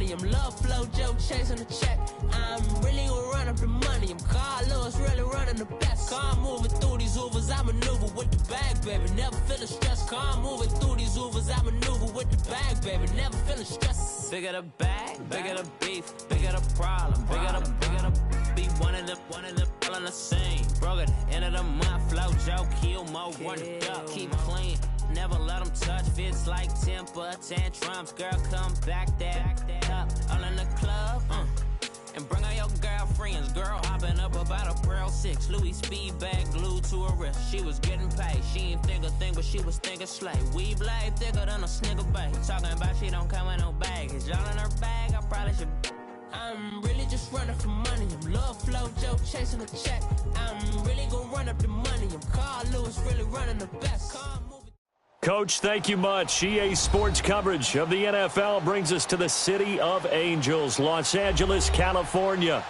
money. I'm love flow, Joe chasing the check. I'm really gonna run up the money. I'm Carl Lewis, really running the best. Car moving through these Ubers, I maneuver with the bag, baby. Never feeling stressed. Car moving through these Ubers, I maneuver with the bag, baby. Never feeling stressed. Bigger the bag, bigger the beef, bigger the problem, bigger the be one of the all on the scene. Broke at the end of the month, flow Joe, kill more, run the duck, keep clean. Never let them touch, fits like temper tantrums. Girl, come back that up, all in the club, and bring all your girlfriends. Girl, hopping up about a Pearl 6, Louis speed bag glued to her wrist. She was getting paid, she ain't think a thing, but she was thinking slay. We blade thicker than a snigger bag. Talking about she don't come with no baggage. Y'all in her bag, I probably should. I'm really just running for money. I'm love flow, Joe chasing the check. I'm really gonna run up the money. I'm Carl Lewis, really running the best. Coach, thank you much. EA Sports coverage of the NFL brings us to the City of Angels, Los Angeles, California.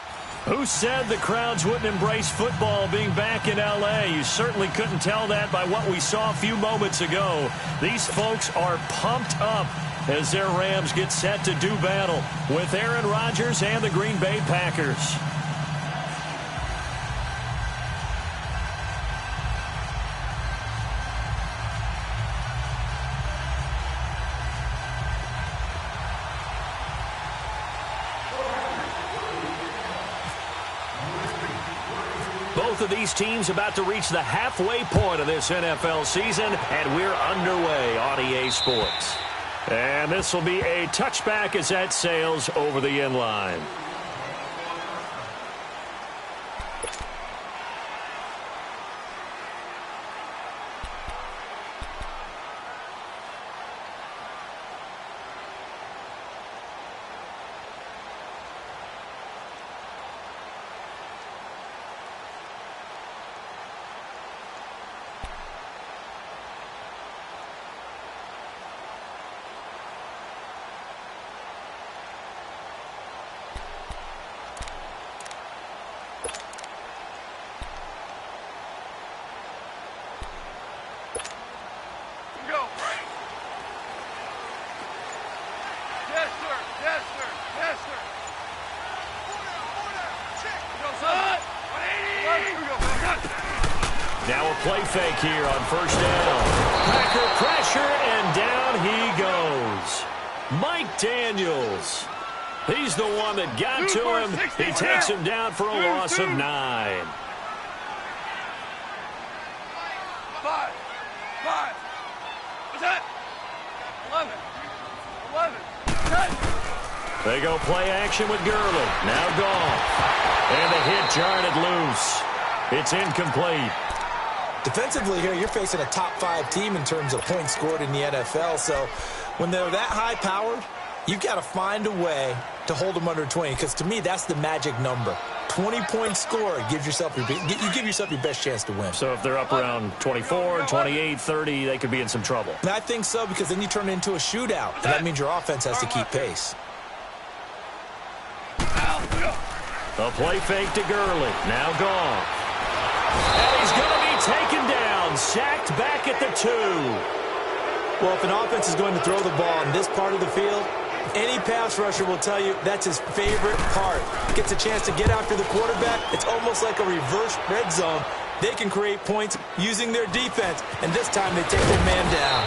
Who said the crowds wouldn't embrace football being back in L.A.? You certainly couldn't tell that by what we saw a few moments ago. These folks are pumped up as their Rams get set to do battle with Aaron Rodgers and the Green Bay Packers. Both of these teams about to reach the halfway point of this NFL season, and we're underway on EA Sports. And this will be a touchback as that sails over the end line. Now a play fake here on first down. Packer pressure, and down he goes. Mike Daniels. He's the one that got to him. He takes him down for a loss of 9. 5. What's that? 11. 10. They go play action with Gurley. Now gone. And the hit jarred it loose. It's incomplete. Defensively here, you're facing a top 5 team in terms of points scored in the NFL. So when they're that high-powered, you've got to find a way to hold them under 20. Because to me, that's the magic number. 20 points scored, you give yourself your best chance to win. So if they're up around 24, 28, 30, they could be in some trouble. And I think so, because then you turn it into a shootout. And that means your offense has to keep pace. A play fake to Gurley. Now gone. And he's going to be taken down. Sacked back at the 2. Well, if an offense is going to throw the ball in this part of the field, any pass rusher will tell you that's his favorite part. Gets a chance to get after the quarterback. It's almost like a reverse red zone. They can create points using their defense, and this time they take their man down.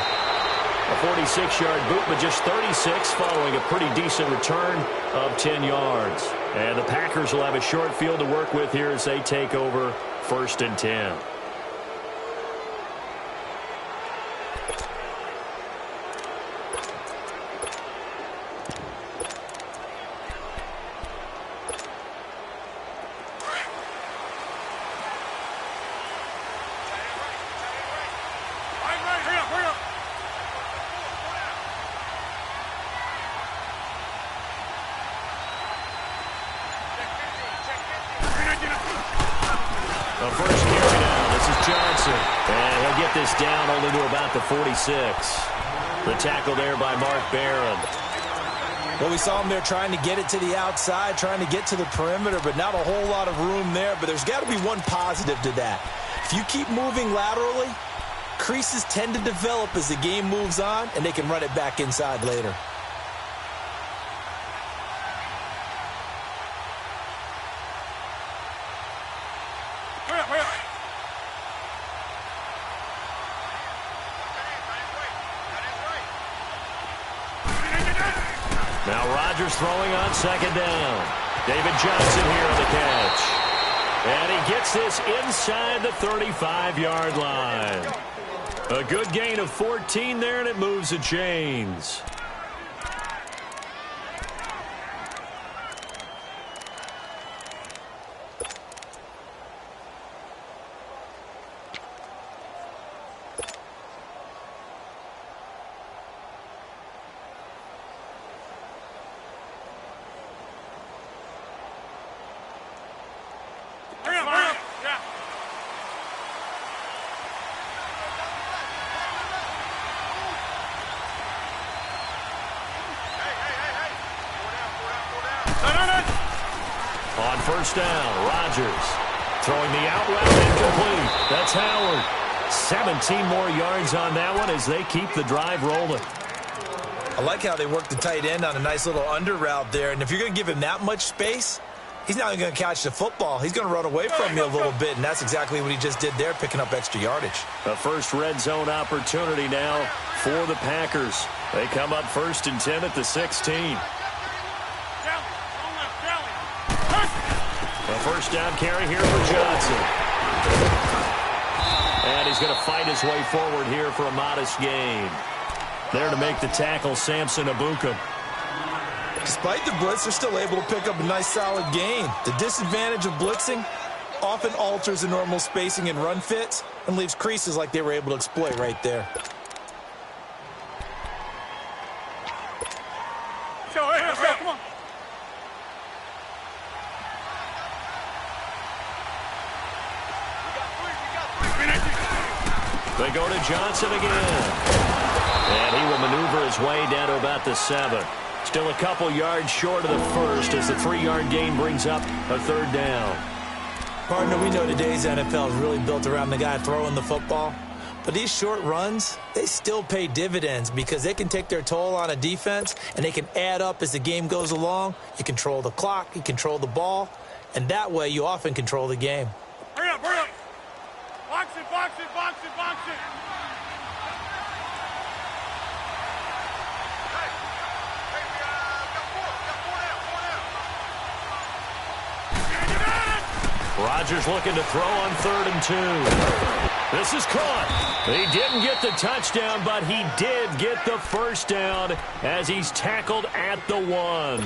A 46-yard boot, but just 36 following a pretty decent return of 10 yards. And the Packers will have a short field to work with here as they take over 1st and 10. The first carry down. This is Johnson. And he'll get this down only to about the 46. The tackle there by Mark Barron. Well, we saw him there trying to get it to the outside, trying to get to the perimeter, but not a whole lot of room there. But there's got to be one positive to that. If you keep moving laterally, creases tend to develop as the game moves on, and they can run it back inside later. Now Rodgers throwing on second down. David Johnson here on the catch. And he gets this inside the 35-yard line. A good gain of 14 there, and it moves the chains. On first down, Rodgers throwing the out route incomplete. That's Howard. 17 more yards on that one as they keep the drive rolling. I like how they work the tight end on a nice little under route there. And if you're going to give him that much space, he's not even going to catch the football. He's going to run away from you a little bit, and that's exactly what he just did there, picking up extra yardage. The first red zone opportunity now for the Packers. They come up 1st and 10 at the 16. A first down carry here for Johnson. And he's going to fight his way forward here for a modest gain. There to make the tackle, Samson Abuka. Despite the blitz, they're still able to pick up a nice solid gain. The disadvantage of blitzing often alters the normal spacing and run fits and leaves creases like they were able to exploit right there. Come on. They go to Johnson again. And he will maneuver his way down to about the 7. Still a couple yards short of the first as the 3-yard gain brings up a 3rd down. Partner, we know today's NFL is really built around the guy throwing the football. But these short runs, they still pay dividends because they can take their toll on a defense and they can add up as the game goes along. You control the clock, you control the ball, and that way you often control the game. Hurry up, hurry up. Box it, box it, box it, box it. Rodgers looking to throw on 3rd and 2. This is caught. He didn't get the touchdown, but he did get the first down as he's tackled at the 1.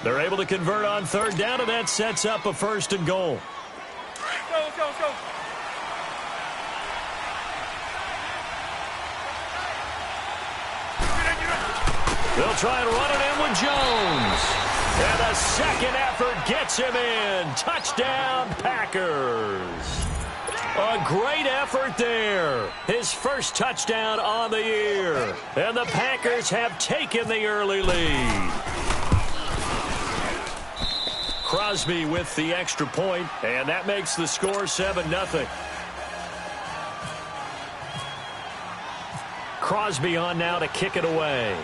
They're able to convert on 3rd down, and that sets up a 1st and goal. Let's go, let's go. They'll try and run it in with Jones. And a second effort gets him in. Touchdown, Packers. A great effort there. His first touchdown on the year. And the Packers have taken the early lead. Crosby with the extra point, and that makes the score 7-0. Crosby on now to kick it away.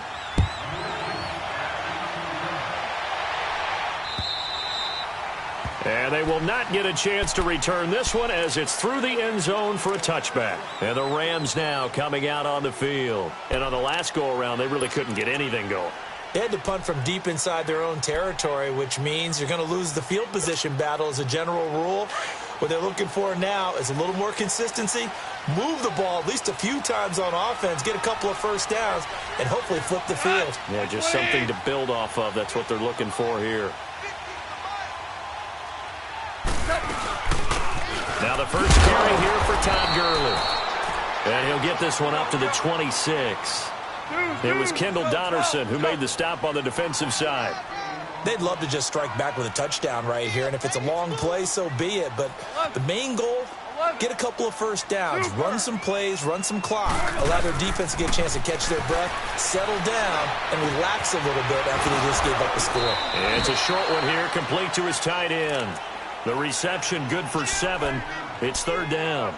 And they will not get a chance to return this one as it's through the end zone for a touchback. And the Rams now coming out on the field. And on the last go-around, they really couldn't get anything going. They had to punt from deep inside their own territory, which means you're going to lose the field position battle as a general rule. What they're looking for now is a little more consistency, move the ball at least a few times on offense, get a couple of first downs, and hopefully flip the field. Yeah, just something to build off of. That's what they're looking for here. Now the first carry here for Todd Gurley. And he'll get this one up to the 26. It was Kendall Donnerson who made the stop on the defensive side. They'd love to just strike back with a touchdown right here, and if it's a long play, so be it. But the main goal, get a couple of first downs, run some plays, run some clock, allow their defense to get a chance to catch their breath, settle down, and relax a little bit after they just gave up the score. And it's a short one here, complete to his tight end. The reception good for 7. It's 3rd down.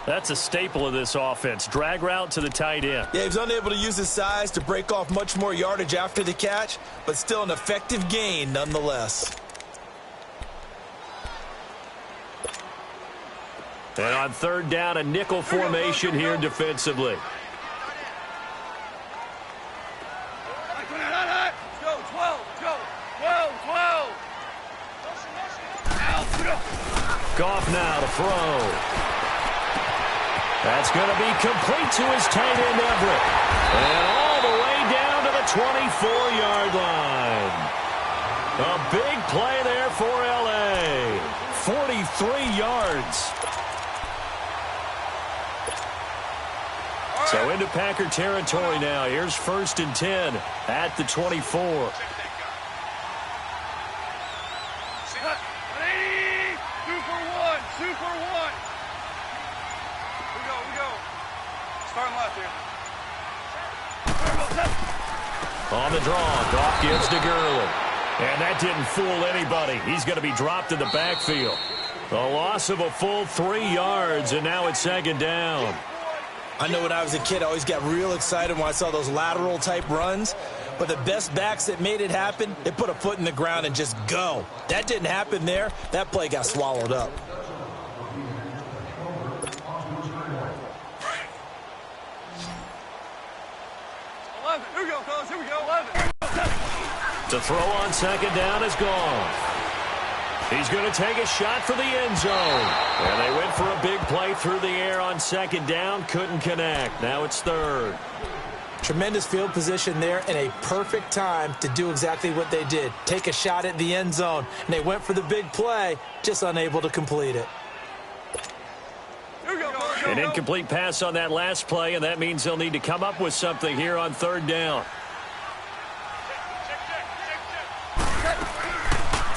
That's a staple of this offense. Drag route to the tight end. Yeah, he was unable to use his size to break off much more yardage after the catch, but still an effective gain nonetheless. And on 3rd down, a nickel formation here defensively. Let's go, Goff now to throw. That's going to be complete to his tight end, Everett. And all the way down to the 24-yard line. A big play there for L.A. 43 yards. So into Packer territory now. Here's 1st and 10 at the 24. On the draw, Goff gives to Gurley. And that didn't fool anybody. He's going to be dropped in the backfield. A loss of a full 3 yards, and now it's 2nd down. I know when I was a kid, I always got real excited when I saw those lateral-type runs. But the best backs that made it happen, they put a foot in the ground and just go. That didn't happen there. That play got swallowed up. Here we go, fellas. Here we go. 11. The throw on 2nd down is gone. He's going to take a shot for the end zone. And they went for a big play through the air on 2nd down. Couldn't connect. Now it's 3rd. Tremendous field position there and a perfect time to do exactly what they did. Take a shot at the end zone. And they went for the big play, just unable to complete it. An incomplete pass on that last play, and that means they'll need to come up with something here on 3rd down.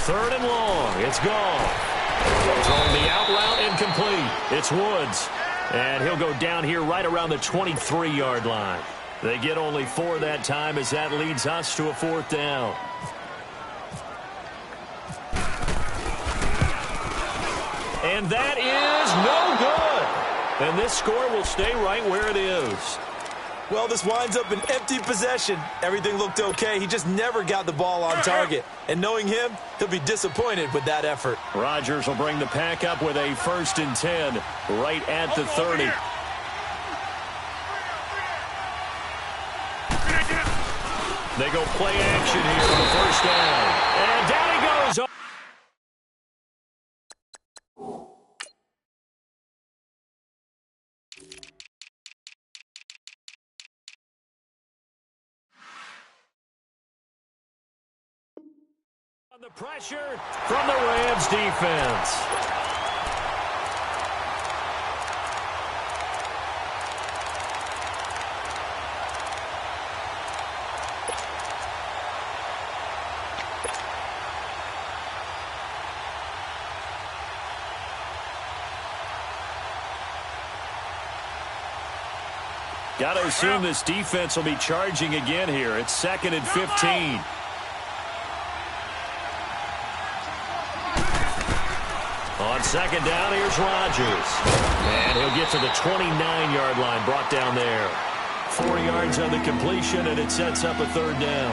3rd and long. It's gone. Throwing the out route incomplete. It's Woods. And he'll go down here right around the 23-yard line. They get only 4 that time as that leads us to a 4th down. And that is no good. And this score will stay right where it is. Well, this winds up an empty possession. Everything looked okay. He just never got the ball on target. And knowing him, he'll be disappointed with that effort. Rodgers will bring the pack up with a 1st and 10 right at the 30. They go play action here on the 1st down. And down he goes. The pressure from the Rams defense. Got to assume this defense will be charging again here. It's 2nd and 15. On 2nd down, here's Rodgers. And he'll get to the 29-yard line, brought down there. 4 yards on the completion, and it sets up a 3rd down.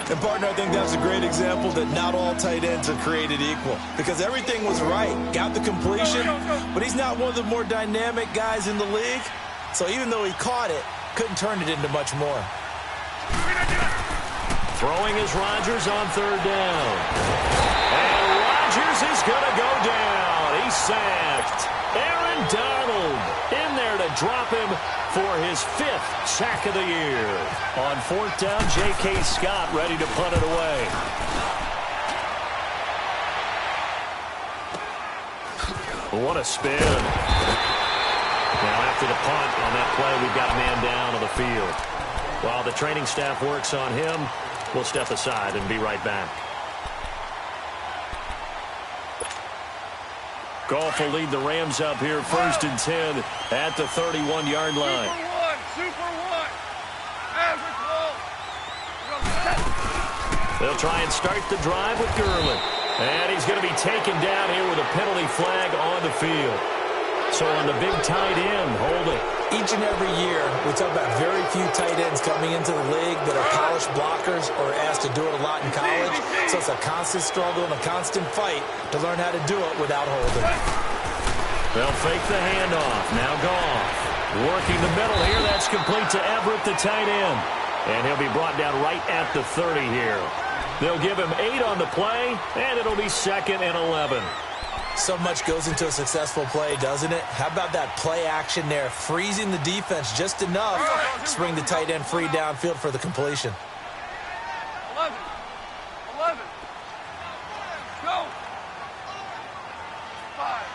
And, partner, I think that's a great example that not all tight ends are created equal. Because everything was right. Got the completion, but he's not one of the more dynamic guys in the league. So even though he caught it, couldn't turn it into much more. Throwing is Rodgers on 3rd down. And Rodgers is going to go down. He's sacked. Aaron Donald in there to drop him for his 5th sack of the year. On 4th down, J.K. Scott ready to punt it away. What a spin. Now after the punt on that play, we've got a man down on the field. While the training staff works on him, we'll step aside and be right back. Goff will lead the Rams up here 1st and 10 at the 31-yard line. Super one. Average ball. They'll try and start the drive with Gurley. And he's going to be taken down here with a penalty flag on the field. So on the big tight end, holding. Each and every year, we talk about very few tight ends coming into the league that are polished blockers or asked to do it a lot in college. So it's a constant struggle and a constant fight to learn how to do it without holding. They'll fake the handoff. Now Goff working the middle here. That's complete to Everett, the tight end. And he'll be brought down right at the 30 here. They'll give him 8 on the play, and it'll be 2nd and 11. So much goes into a successful play, doesn't it? How about that play action there, freezing the defense just enough to bring the tight end free downfield for the completion. 11. Go. 5.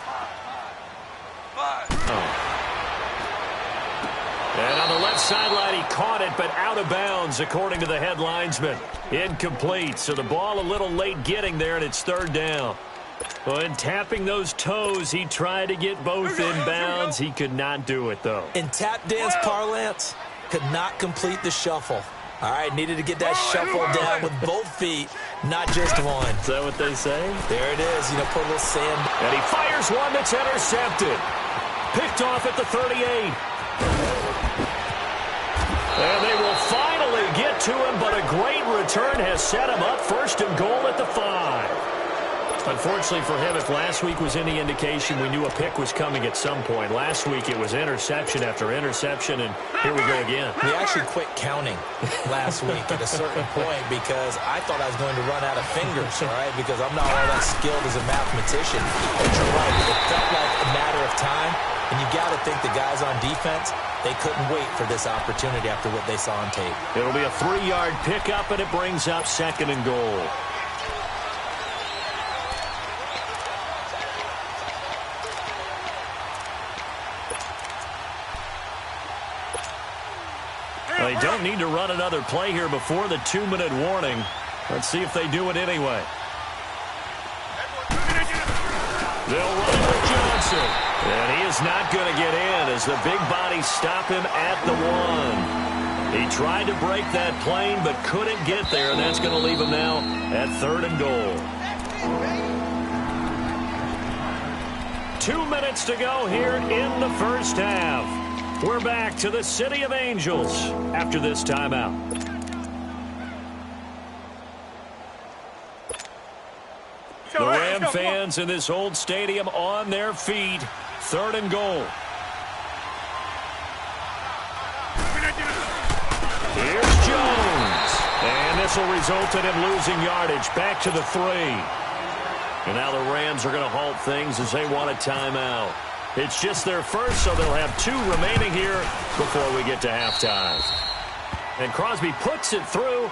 And on the left sideline, he caught it, but out of bounds, according to the head linesman. Incomplete, so the ball a little late getting there, and it's third down. Well, in tapping those toes, he tried to get both in bounds. He could not do it, though. In tap dance parlance, could not complete the shuffle. All right, needed to get that shuffle down with both feet, not just one. Is that what they say? There it is, put a little sand. And he fires one that's intercepted. Picked off at the 38. And they will finally get to him, but a great return has set him up first and goal at the 5. Unfortunately for him, if last week was any indication, we knew a pick was coming at some point. Last week it was interception after interception, and here we go again. We actually quit counting last week at a certain point because I thought I was going to run out of fingers, all right, because I'm not all that skilled as a mathematician. But you're right, it felt like a matter of time, and you got to think the guys on defense, they couldn't wait for this opportunity after what they saw on tape. It'll be a 3-yard pickup, and it brings up second and goal. They don't need to run another play here before the 2-minute warning. Let's see if they do it anyway. They'll run it with Johnson. And he is not going to get in as the big bodies stop him at the 1. He tried to break that plane but couldn't get there, and that's going to leave him now at third and goal. 2 minutes to go here in the first half. We're back to the City of Angels after this timeout. The Ram fans in this old stadium on their feet. Third and goal. Here's Jones. And this will result in him losing yardage. Back to the 3. And now the Rams are going to halt things as they want a timeout. It's just their first, so they'll have 2 remaining here before we get to halftime. And Crosby puts it through,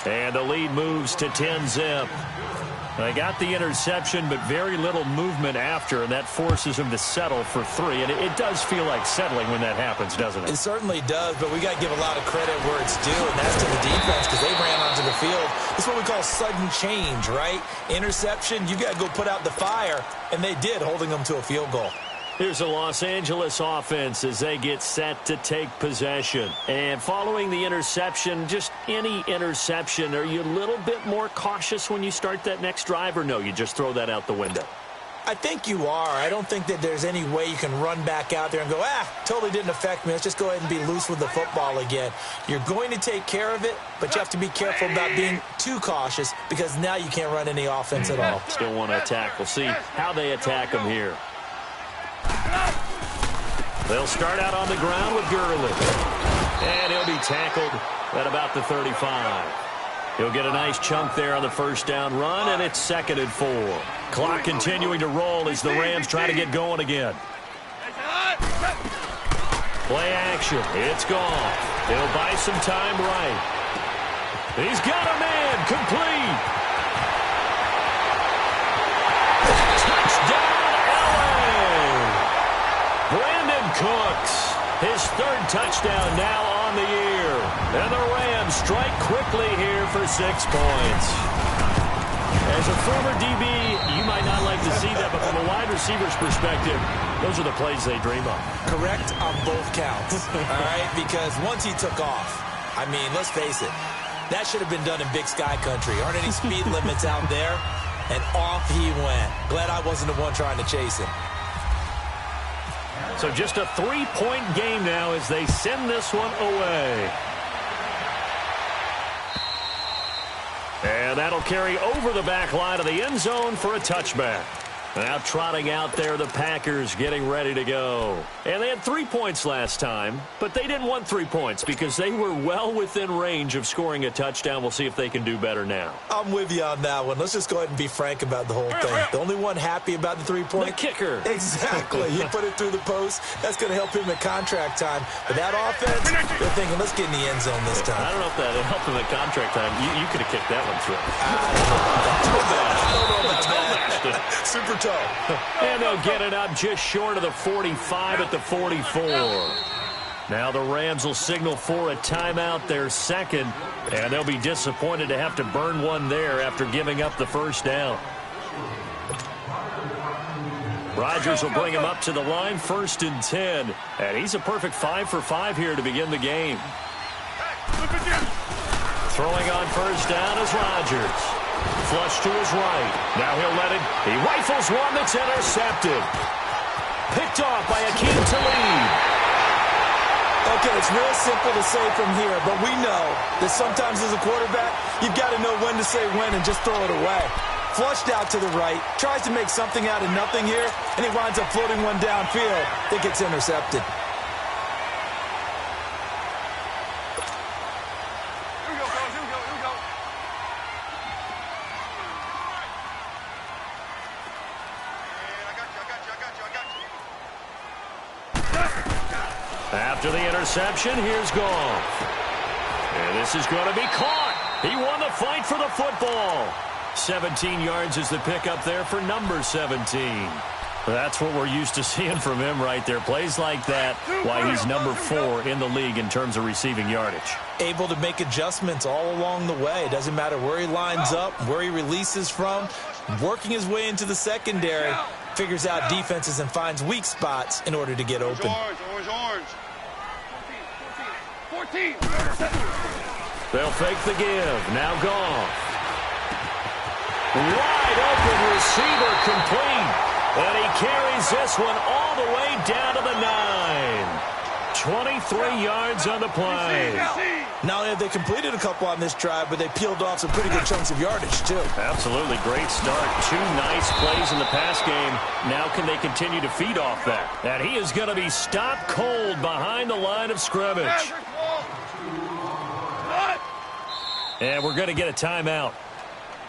and the lead moves to 10-zip. They got the interception, but very little movement after, and that forces them to settle for 3. And it does feel like settling when that happens, doesn't it? It certainly does, but we got to give a lot of credit where it's due, and that's to the defense because they ran onto the field. This is what we call sudden change, right? Interception, you got to go put out the fire, and they did, holding them to a field goal. Here's the Los Angeles offense as they get set to take possession. And following the interception, just any interception, are you a little bit more cautious when you start that next drive, or no, you just throw that out the window? I think you are. I don't think that there's any way you can run back out there and go, totally didn't affect me. Let's just go ahead and be loose with the football again. You're going to take care of it, but you have to be careful about being too cautious because now you can't run any offense at all. Still want to attack. We'll see how they attack them here. They'll start out on the ground with Gurley. And he'll be tackled at about the 35. He'll get a nice chunk there on the first down run, and it's 2nd and 4. Clock continuing to roll as the Rams try to get going again. Play action. It's gone. He'll buy some time right. He's got a man. Complete. Touchdown, LA. Brandon Cooks, his 3rd touchdown now on the year. And the Rams strike quickly here for 6 points. As a former DB, you might not like to see that, but from a wide receiver's perspective, those are the plays they dream of. Correct on both counts, all right? Because once he took off, I mean, let's face it, that should have been done in Big Sky Country. Aren't any speed limits out there? And off he went. Glad I wasn't the one trying to chase him. So just a 3-point game now as they send this one away. And that'll carry over the back line of the end zone for a touchback. Now trotting out there, the Packers getting ready to go. And they had 3 points last time, but they didn't want 3 points because they were well within range of scoring a touchdown. We'll see if they can do better now. I'm with you on that one. Let's just go ahead and be frank about the whole thing. The only one happy about the 3-point? The kicker. Exactly. He put it through the post. That's going to help him at contract time. But that offense, they're thinking, let's get in the end zone this time. I don't know if that helped him at contract time. You could have kicked that one through. I don't know about that. Super tough. And they'll get it up just short of the 45 at the 44. Now the Rams will signal for a timeout, their second, and they'll be disappointed to have to burn one there after giving up the first down. Rodgers will bring him up to the line, 1st and 10. And he's a perfect 5 for 5 here to begin the game. Throwing on first down is Rodgers. Flush to his right. Now he'll let it. He rifles one that's intercepted. Picked off by Akeem Talib. Okay, it's real simple to say from here, but we know that sometimes as a quarterback, you've got to know when to say when and just throw it away. Flushed out to the right, tries to make something out of nothing here, and he winds up floating one downfield that gets intercepted. After the interception, here's Goff. And this is going to be caught. He won the fight for the football. 17 yards is the pickup there for number 17. That's what we're used to seeing from him right there. Plays like that, why he's number 4 in the league in terms of receiving yardage. Able to make adjustments all along the way. It doesn't matter where he lines up, where he releases from. Working his way into the secondary, figures out defenses and finds weak spots in order to get open. Orange. 14. They'll fake the give. Now Goff. Wide open receiver complete. And he carries this one all the way down to the 9. 23 yards on the play. Not only have they completed a couple on this drive, but they peeled off some pretty good chunks of yardage, too. Absolutely. Great start. 2 nice plays in the pass game. Now can they continue to feed off that? And he is going to be stopped cold behind the line of scrimmage. And we're going to get a timeout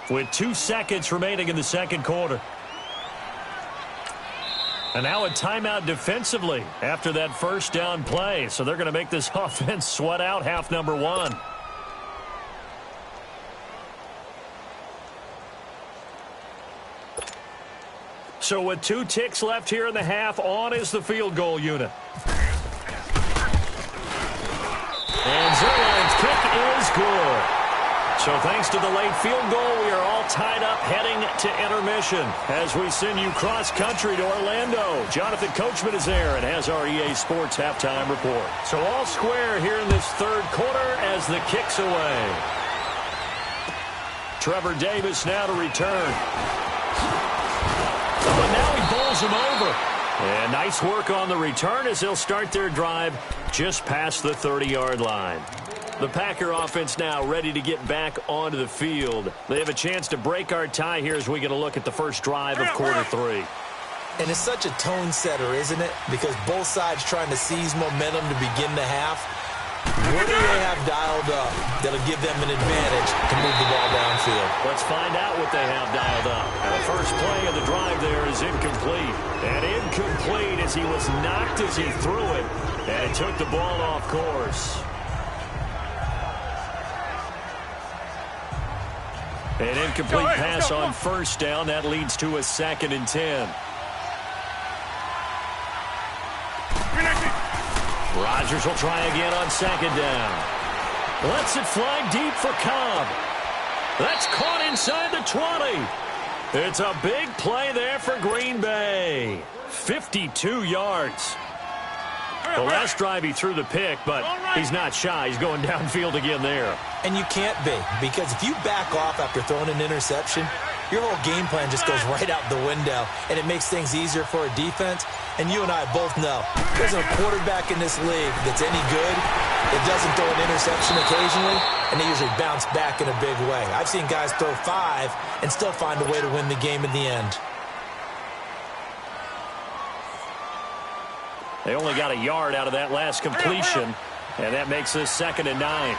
with 2 seconds remaining in the second quarter. And now a timeout defensively after that first down play. So they're going to make this offense sweat out half number 1. So with 2 ticks left here in the half, on is the field goal unit. And Zerline's kick is good. So thanks to the late field goal, we are all tied up heading to intermission as we send you cross-country to Orlando. Jonathan Coachman is there and has our EA Sports halftime report. So all square here in this third quarter as the kick's away. Trevor Davis now to return. But now he bowls him over. And nice work on the return as they'll start their drive just past the 30-yard line. The Packer offense now ready to get back onto the field. They have a chance to break our tie here as we get a look at the first drive of quarter 3. And it's such a tone setter, isn't it? Because both sides trying to seize momentum to begin the half. What do they have dialed up that'll give them an advantage to move the ball downfield? Let's find out what they have dialed up. The first play of the drive there is incomplete. And incomplete as he was knocked as he threw it. And it took the ball off course. An incomplete pass on first down. That leads to a 2nd and 10. Rodgers will try again on 2nd down. Lets it fly deep for Cobb. That's caught inside the 20. It's a big play there for Green Bay. 52 yards. The last drive he threw the pick, but he's not shy. He's going downfield again there. And you can't be, because if you back off after throwing an interception, your whole game plan just goes right out the window, and it makes things easier for a defense. And you and I both know there's a quarterback in this league that's any good that doesn't throw an interception occasionally, and they usually bounce back in a big way. I've seen guys throw 5 and still find a way to win the game in the end. They only got a yard out of that last completion, and that makes this 2nd and 9.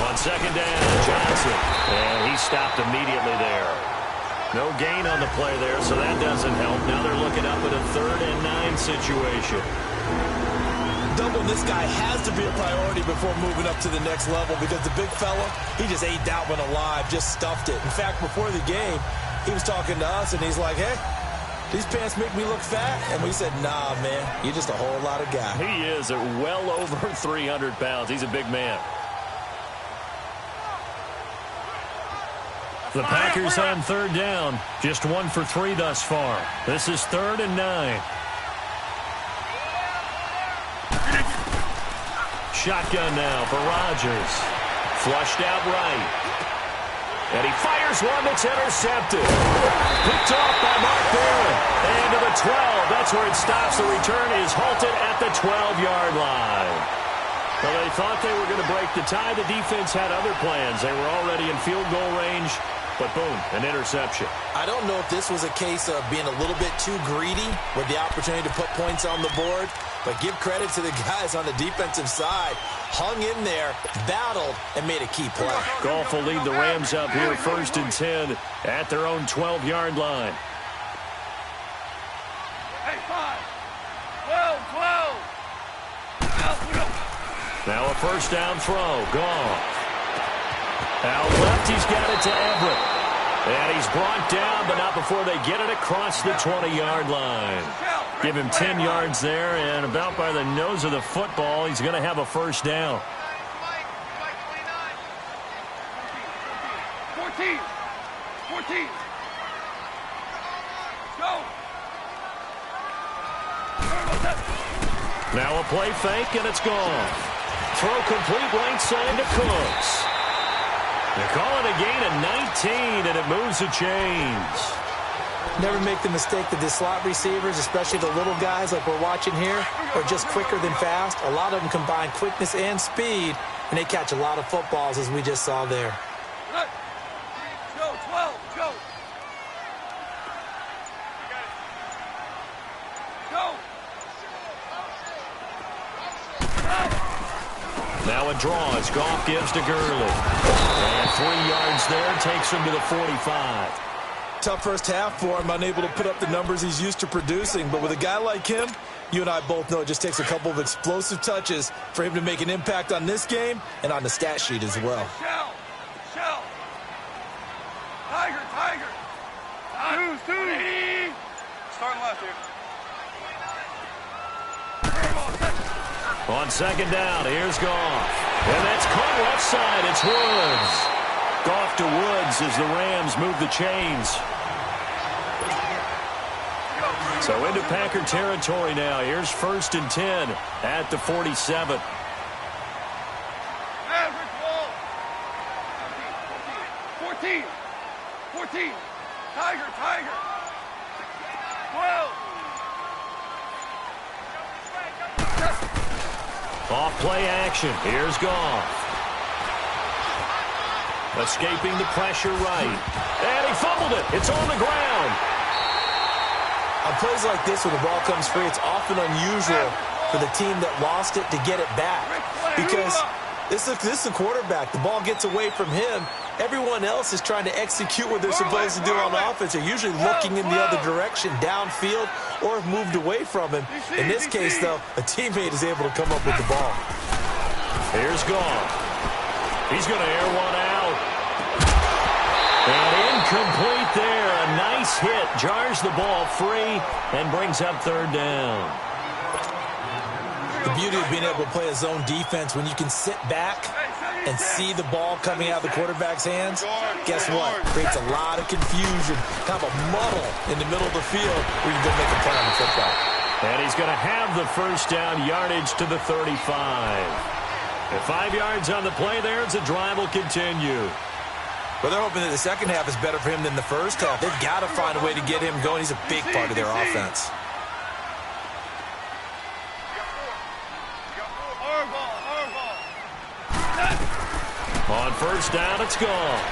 On 2nd down, Johnson. And he stopped immediately there. No gain on the play there, so that doesn't help. Now they're looking up at a 3rd and 9 situation. Doubling this guy has to be a priority before moving up to the next level because the big fella, he just ate that one alive, just stuffed it. In fact, before the game, he was talking to us, and he's like, hey, these pants make me look fat. And we said, nah, man, you're just a whole lot of guy. He is at well over 300 pounds. He's a big man. The Packers on 3rd down. Just 1 for 3 thus far. This is 3rd and 9. Shotgun now for Rodgers. Flushed out right. And he fires one that's intercepted. Picked off by Mark Barron. And to the 12. That's where it stops. The return is halted at the 12-yard line. Well, they thought they were going to break the tie. The defense had other plans. They were already in field goal range. But boom, an interception. I don't know if this was a case of being a little bit too greedy with the opportunity to put points on the board, but give credit to the guys on the defensive side. Hung in there, battled, and made a key play. Goff will lead the Rams up here 1st and 10 at their own 12-yard line. Hey, 5, 12. Now a 1st down throw. Goff. Out left, he's got it to Everett. And he's brought down, but not before they get it across the 20-yard line. Give him 10 yards there, and about by the nose of the football, he's going to have a 1st down. 14. Go. Now a play fake, and it's gone. Throw complete right side to Cooks. They call it a gain of 19, and it moves the chains. Never make the mistake that the slot receivers, especially the little guys like we're watching here, are just quicker than fast. A lot of them combine quickness and speed, and they catch a lot of footballs, as we just saw there. Go, 12, go. Go. Now a draw as Goff gives to Gurley. And 3 yards there, takes him to the 45. Tough first half for him, unable to put up the numbers he's used to producing. But with a guy like him, you and I both know it just takes a couple of explosive touches for him to make an impact on this game and on the stat sheet as well. Shell. Tiger. Two. Starting left here. On 2nd down, here's Goff. And that's caught left side. It's Woods. Goff to Woods as the Rams move the chains. So into Packer territory now. Here's 1st and 10 at the 47. Average ball. 14. Tiger. 12. Off play action. Here's Goff. Escaping the pressure right. And he fumbled it. It's on the ground. On plays like this where the ball comes free, it's often unusual for the team that lost it to get it back. Because this is the quarterback. The ball gets away from him. Everyone else is trying to execute what they're supposed to do on offense. They're usually looking in the other direction, downfield, or have moved away from him. In this case, though, a teammate is able to come up with the ball. Here's Goff. He's going to air one out. And incomplete there. A nice hit. Jars the ball free and brings up 3rd down. The beauty of being able to play a zone defense when you can sit back and see the ball coming out of the quarterback's hands, guess what? Creates a lot of confusion, kind of a muddle in the middle of the field where you go make a play on the football. And he's going to have the 1st down, yardage to the 35. At 5 yards on the play there, the drive will continue. Well, they're hoping that the second half is better for him than the first half. They've got to find a way to get him going. He's a big part of their offense. On 1st down, it's Goff.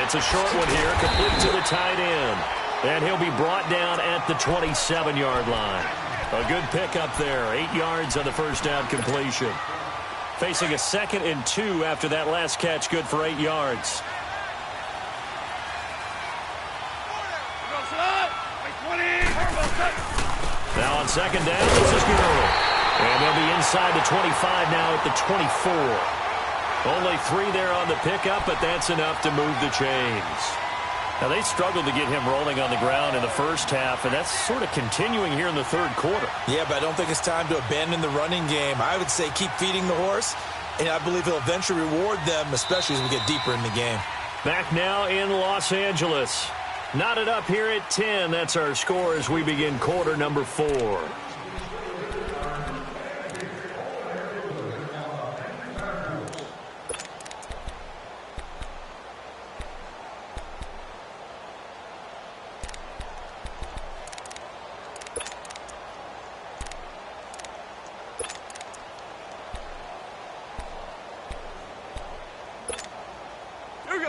It's a short one here, complete to the tight end. And he'll be brought down at the 27-yard line. A good pickup there, 8 yards on the first down completion. Facing a 2nd and 2 after that last catch, good for 8 yards. Now on 2nd down, this is good. And they'll be inside the 25 now at the 24. Only 3 there on the pickup, but that's enough to move the chains. Now, they struggled to get him rolling on the ground in the first half, and that's sort of continuing here in the third quarter. Yeah, but I don't think it's time to abandon the running game. I would say keep feeding the horse, and I believe he'll eventually reward them, especially as we get deeper in the game. Back now in Los Angeles. Knotted up here at 10. That's our score as we begin quarter number 4.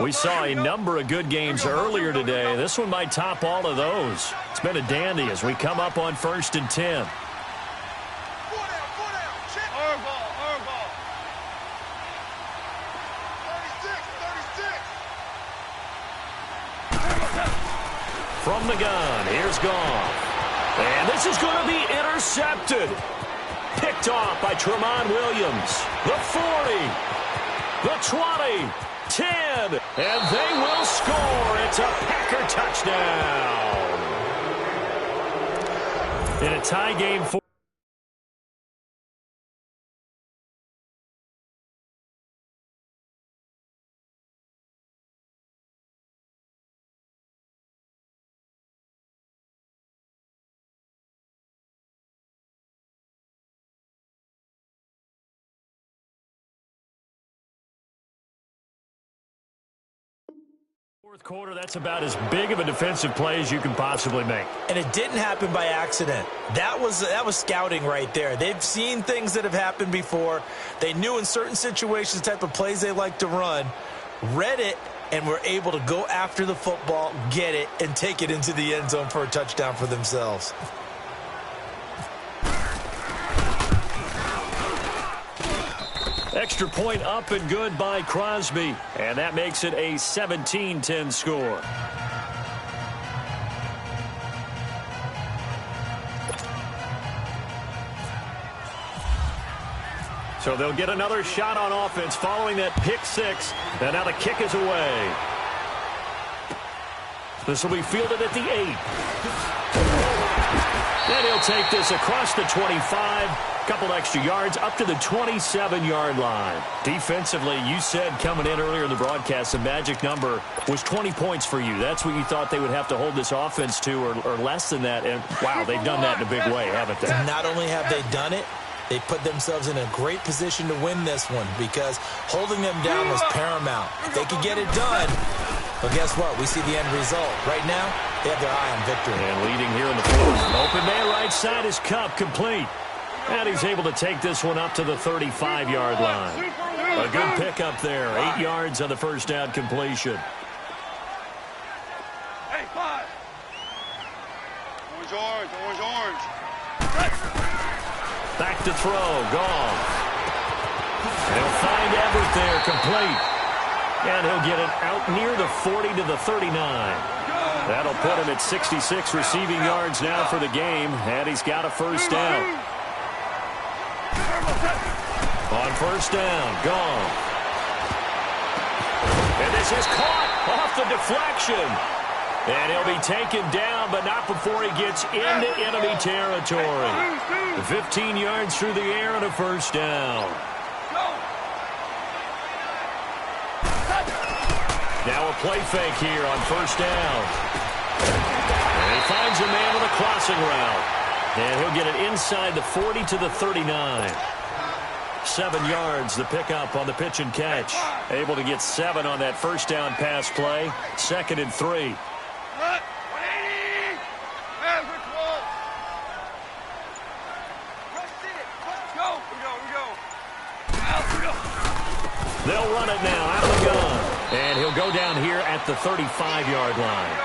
We saw a number of good games earlier today. This one might top all of those. It's been a dandy as we come up on 1st and 10. From the gun, here's Goff. And this is going to be intercepted. Picked off by Tramon Williams. The 40. The 20. 10, and they will score. It's a Packer touchdown. In a tie game for fourth quarter. That's about as big of a defensive play as you can possibly make. And it didn't happen by accident. That was scouting right there. They've seen things that have happened before. They knew in certain situations the type of plays they like to run, read it, and were able to go after the football, get it, and take it into the end zone for a touchdown for themselves. Extra point up and good by Crosby. And that makes it a 17-10 score. So they'll get another shot on offense following that pick 6. And now the kick is away. This will be fielded at the 8. And he'll take this across the 25. Couple extra yards up to the 27-yard line. Defensively, you said coming in earlier in the broadcast, the magic number was 20 points for you. That's what you thought they would have to hold this offense to, or less than that. And, wow, they've done that in a big way, haven't they? Not only have they done it, they put themselves in a great position to win this one because holding them down was paramount. If they could get it done, well, guess what? We see the end result. Right now, they have their eye on victory. And leading here in the fourth. Open man right side is Cup, complete. And he's able to take this one up to the 35-yard line. A good pickup there. 8 yards on the first down completion. Hey, 5. Orange. Back to throw. Gone. He'll find Everett there, complete. And he'll get it out near the 40 to the 39. That'll put him at 66 receiving yards now for the game. And he's got a first down. On first down, gone. And this is caught off the deflection. And he'll be taken down, but not before he gets into enemy territory. 15 yards through the air and a first down. Now a play fake here on first down. And he finds a man with a crossing route. And he'll get it inside the 40 to the 39. 7 yards, the pickup on the pitch and catch. Able to get 7 on that first down pass play. 2nd and 3. They'll run it now out of the gun. And he'll go down here at the 35-yard line.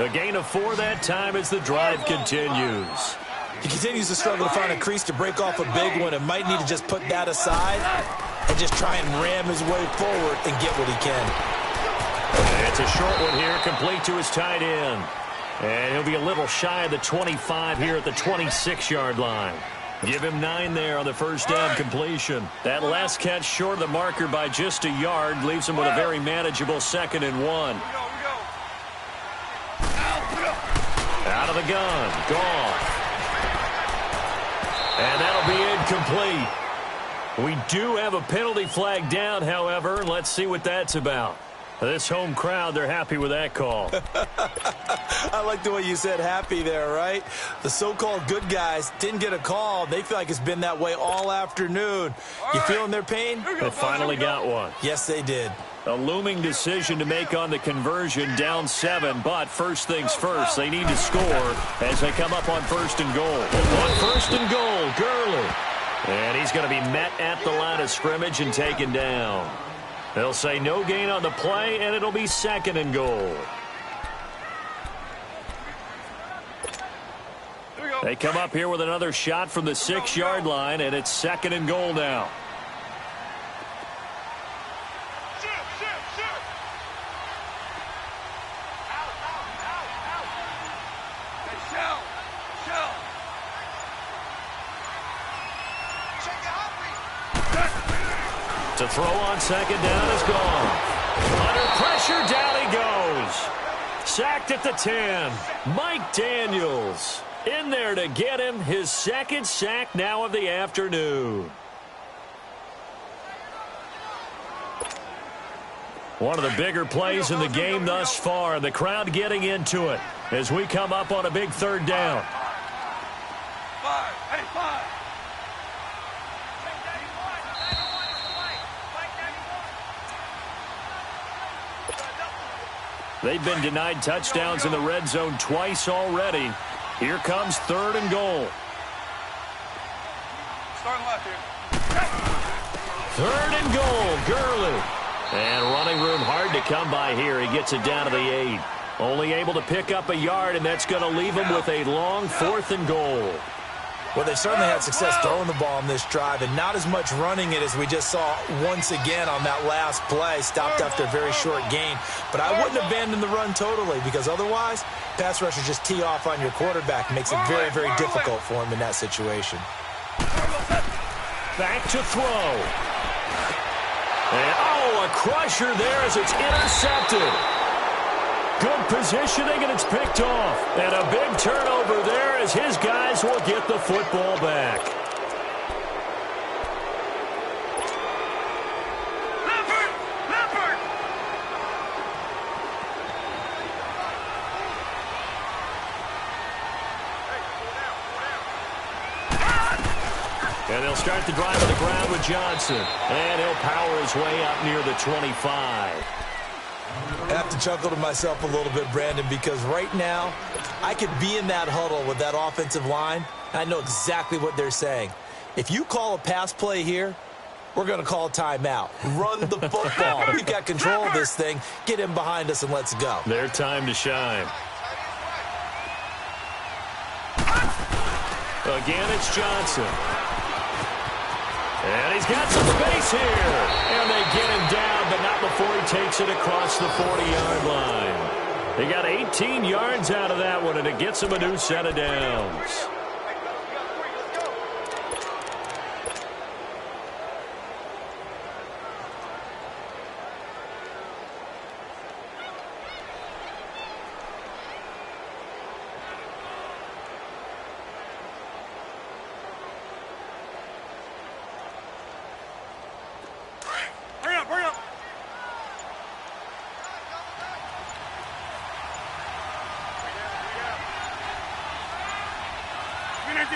A gain of 4 that time as the drive continues. He continues to struggle to find a crease to break off a big one and might need to just put that aside and just try and ram his way forward and get what he can. It's a short one here, complete to his tight end. And he'll be a little shy of the 25 here at the 26-yard line. Give him 9 there on the first down completion. That last catch short of the marker by just a yard leaves him with a very manageable 2nd and 1. Out of the gun. Gone. And that'll be incomplete. We do have a penalty flag down, however. Let's see what that's about. This home crowd, they're happy with that call. I like the way you said happy there, right? The so-called good guys didn't get a call. They feel like it's been that way all afternoon. You feeling their pain? They finally got one. Yes, they did. A looming decision to make on the conversion, down 7. But first things first, they need to score as they come up on 1st and goal. On 1st and goal, Gurley. And he's going to be met at the line of scrimmage and taken down. They'll say no gain on the play, and it'll be 2nd and goal. They come up here with another shot from the 6-yard line, and it's 2nd and goal now. To throw on 2nd down is gone. Under pressure, down he goes. Sacked at the 10. Mike Daniels in there to get him his 2nd sack now of the afternoon. One of the bigger plays in the game thus far, and the crowd getting into it as we come up on a big 3rd down. 5. They've been denied touchdowns in the red zone twice already. Here comes 3rd and goal. Starting left here. 3rd and goal, Gurley. And running room hard to come by here. He gets it down to the 8. Only able to pick up a yard, and that's going to leave him with a long 4th and goal. Well, they certainly had success throwing the ball on this drive, and not as much running it as we just saw once again on that last play. Stopped after a very short gain. But I wouldn't abandon the run totally, because otherwise, pass rushers just tee off on your quarterback. It makes it very, very difficult for him in that situation. Back to throw. And, a crusher there as it's intercepted. Good positioning, and it's picked off. And a big turnover there as his guys will get the football back. Leopard! And they'll start the drive on the ground with Johnson. And he'll power his way up near the 25. I have to chuckle to myself a little bit, Brandon, because right now I could be in that huddle with that offensive line, and I know exactly what they're saying. If you call a pass play here, we're going to call a timeout. Run the football. We've got control of this thing. Get him behind us and let's go. Their time to shine. Again, it's Johnson. And he's got some space here. And they get him down, but not before he takes it across the 40-yard line. They got 18 yards out of that one, and it gets him a new set of downs. Bring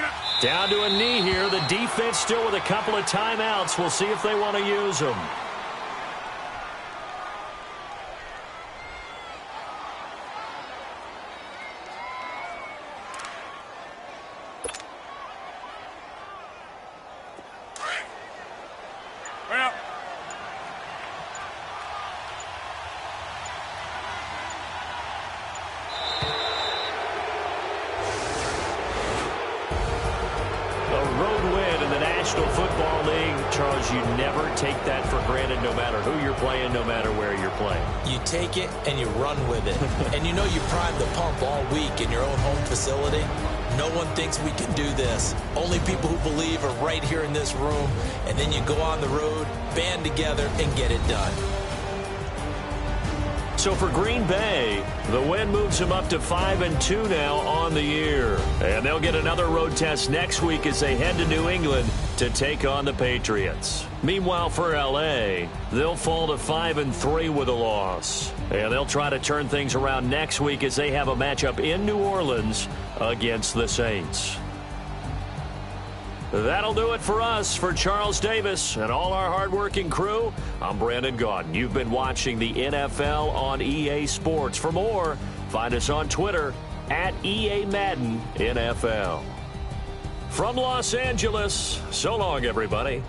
up. Down to a knee here. The defense still with a couple of timeouts. We'll see if they want to use them. National Football League, Charles, you never take that for granted no matter who you're playing, no matter where you're playing. You take it and you run with it. And you know you primed the pump all week in your own home facility. No one thinks we can do this. Only people who believe are right here in this room. And then you go on the road, band together, and get it done. So for Green Bay, the win moves them up to 5-2 now on the year. And they'll get another road test next week as they head to New England to take on the Patriots. Meanwhile, for L.A., they'll fall to 5-3 with a loss. And they'll try to turn things around next week as they have a matchup in New Orleans against the Saints. That'll do it for us. For Charles Davis and all our hardworking crew, I'm Brandon Gaudin. You've been watching the NFL on EA Sports. For more, find us on Twitter at EA Madden NFL. From Los Angeles, so long, everybody.